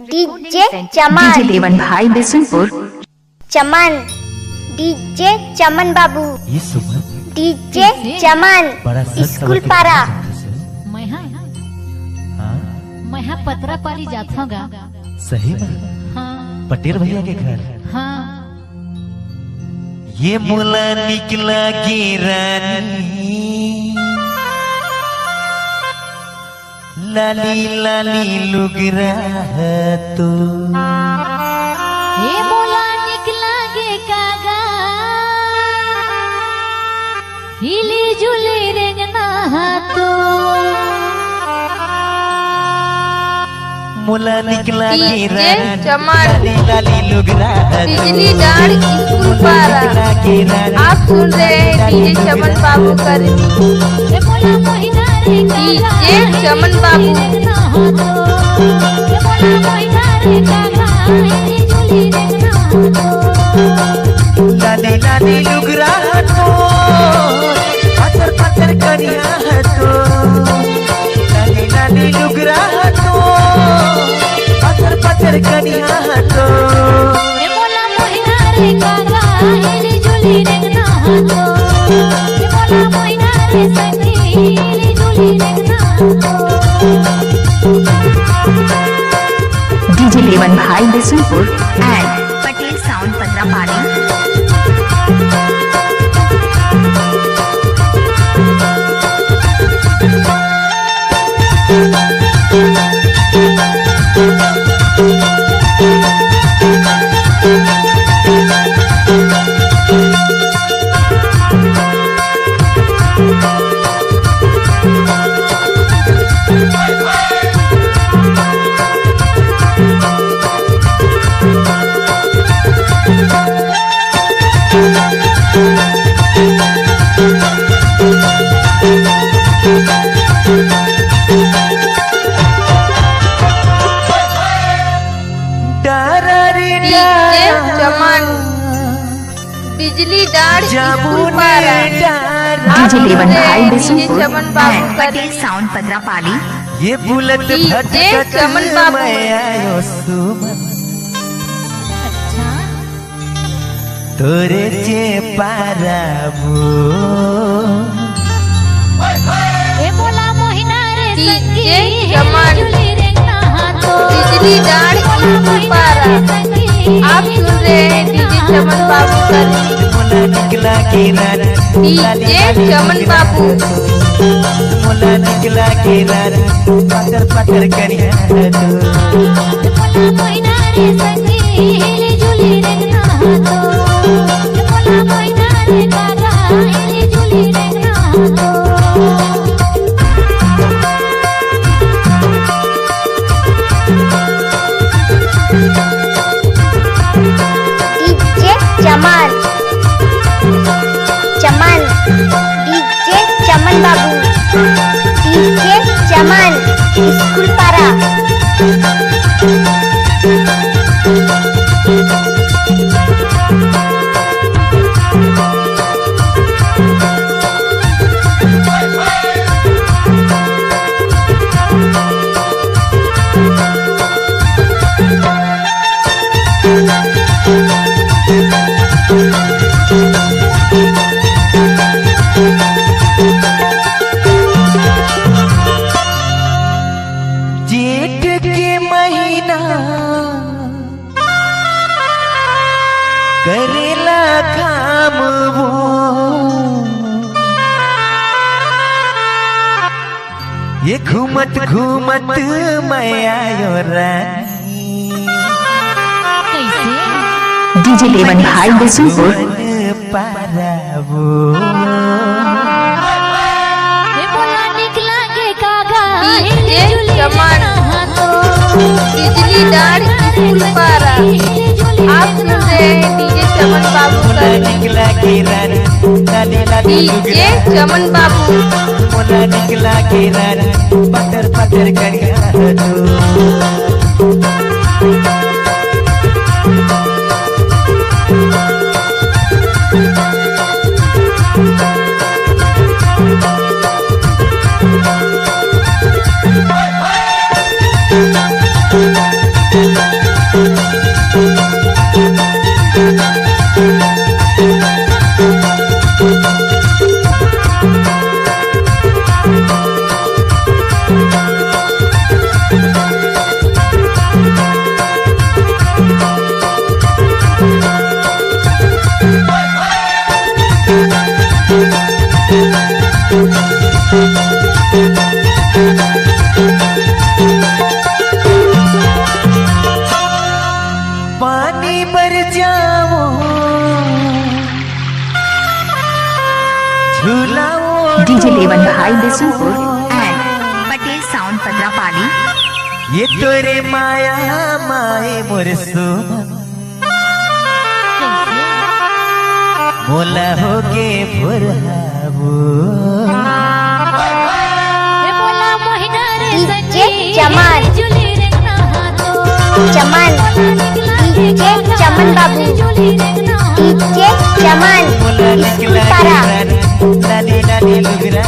DJ चमन, DJ Devan भाई बिशनपुर, चमन, DJ चमन बाबू, ये सुमन डीजे चमन, बड़ा स्कूल पारा। मैं पतरा पारी जात हूँ गा। सही में हाँ पटेल भैया के घर। हाँ ये मुला निकला की रानी, लाली लाली लुग रहा है तो ये बोला निकला गे कागा, हिली जुली रेंगना तो मुला निकला की डीजे रानी, चमन, लाली लाली लुग रहा है तो बिजली डाल स्कूल पारा। आप सुन रहे हैं डीजे चमन बाबू का रिव्यू। ये बोला मोहिना रे डीजे चमन बाबू, ये बोला मोहिना रे कागा, हिली जुली रेंगना तो लाली लाली लुग रहा तो पत्थर पत्थर करिया है तो लाली लाली लुग रहा तो पत्थर पत्थर करिया है तो ये बोला मोहिना रे कागा, हिली जुली रेंगना तो ये बोला मोहिना रे सखी, हिली जुली रेंगना तो डीजे देवन भाई Bishanpur and Patel sound Patrapali. DJ Chaman, बिजली डाल स्कूल पारा। डीजे देवन भाई डीजे बिशनपुर चमन बाबू एंड का पटेल साउंड पतरापाली। ये बुलेट डीजे भटकत चमन बाबू। मैं आयो सुमन अच्छा तोरे चे पाराबो ये बोला मोहिना रे सखी, डीजे चमन, जुली रेंगना तो बिजली डाल स्कूल पारा। आप सुन रहे हैं डीजे चमन बाबू का रिव्यू। मुला निकला की रानी, डीजे चमन बाबू, मुला निकला की रानी पत्थर पत्थर करिया है तो ये बोला मोहिना रे सखी, हिली जुली रेंगना तो ये बोला मोहिना रे कागा, हिली जुली रेंगना तो डीजे चमन, चमन, डीजे चमन बाबू, डीजे चमन, स्कूल पारा। जेठ के महीना करेला काम वो ये घूमत घूमत मैं आयो रानी कैसे डीजे देवन भाई बिशनपुर सुमन पाराबो ये बोला निकला गे कागा, डीजे हिली जुली चमन, रेंगना तो बिजली डाल स्कूल पारा। आप सुन रहे हैं डीजे चमन बाबू का मुला रिव्यू। निकला की रानी, लाली लाली लुग डीजे रहा चमन बाबू, मुला निकला की रानी पत्थर पत्थर करिया है तो पानी भर जाओ झूलाओ DJ Devan Bahai Bisunpur and Patel Sound Padrapali. ये तोरे माया माए मोर सोमन मोला होके फुरहाबो हे बोला मोहिना रे डीजे सखी चमन। झूली रंगना हाथों चमन डीजे चमन बाबू डीजे चमन मोला निकला पारा नानी नानी लुगरा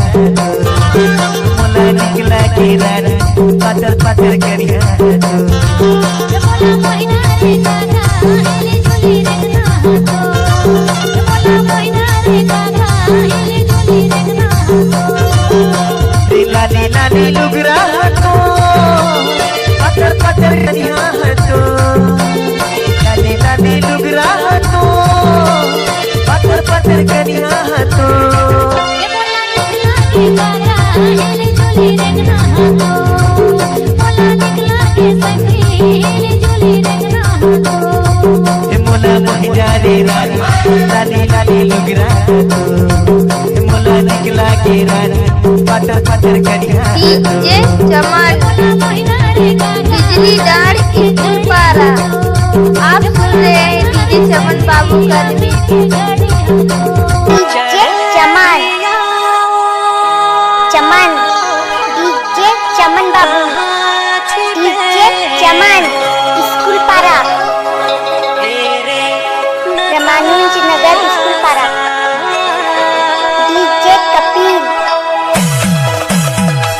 मोला निकला के रान पातर पातर करिया बोला मोहिना रे काका हिली झूली रंगना हाथों बोला मोहिना रे काका हिली झूली रंगना हाथों नानी नानी लुगरा तो पातर पातर करिया तो नानी नानी लुगरा तो पातर पातर करिया तो हे बोला निकला के काका हिली झूली रंगना हाथों बोला निकला के सखी हिली झूली रंगना हाथों मोला मोहिना रे रानी नानी नानी लुगरा तो मोला निकला के रानी पातर पातर करिया डीजे चमन बिजली डार स्कूल पारा। आप सुन रहे हैं डीजे चमन बाबू का डीजे चमन चमन डीजे चमन बाबू डीजे चमन स्कूल पारा रामानुज नगर स्कूल पारा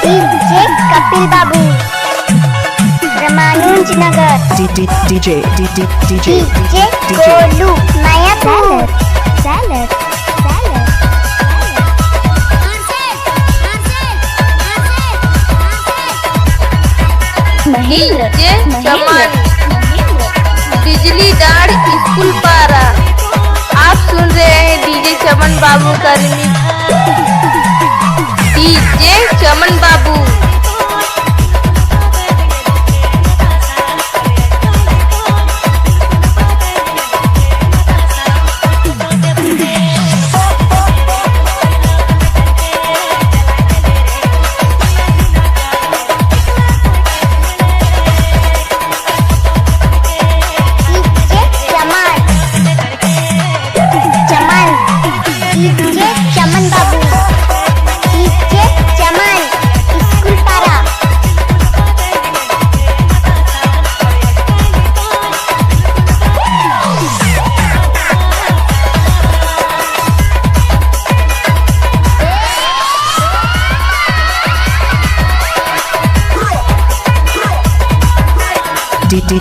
डीजे कपिल बाबू रामानुज नगर DJ डीजे गोलू मायापुर सैलड डीजे चमन बिजली डार स्कूल पारा। आप सुन रहे हैं डीजे चमन बाबू का डीजे चमन बाबू। डीजे चमन बाबू डीजे चमन स्कूल पारा DJ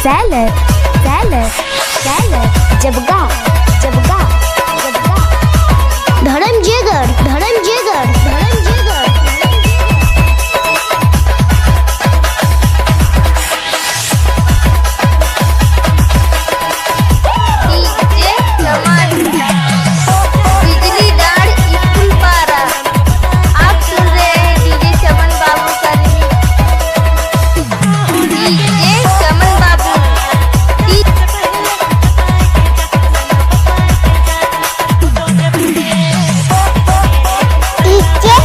salad Jabga Dharamjaigarh DJ Chaman बिजली डार स्कूल पारा। आप सुन रहे हैं डीजे चमन बाबू का डीजे चमन बाबू। DJ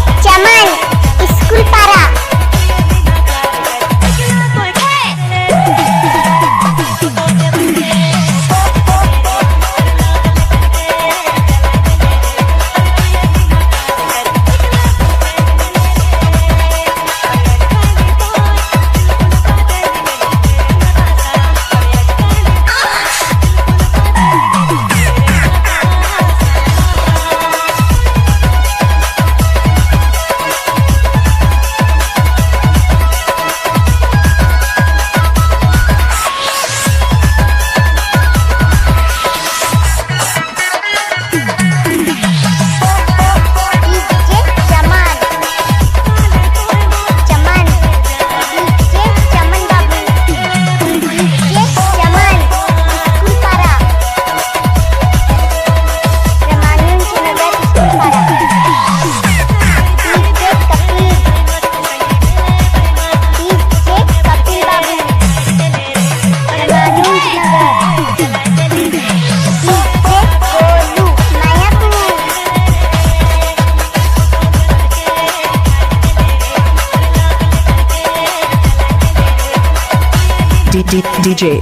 DJ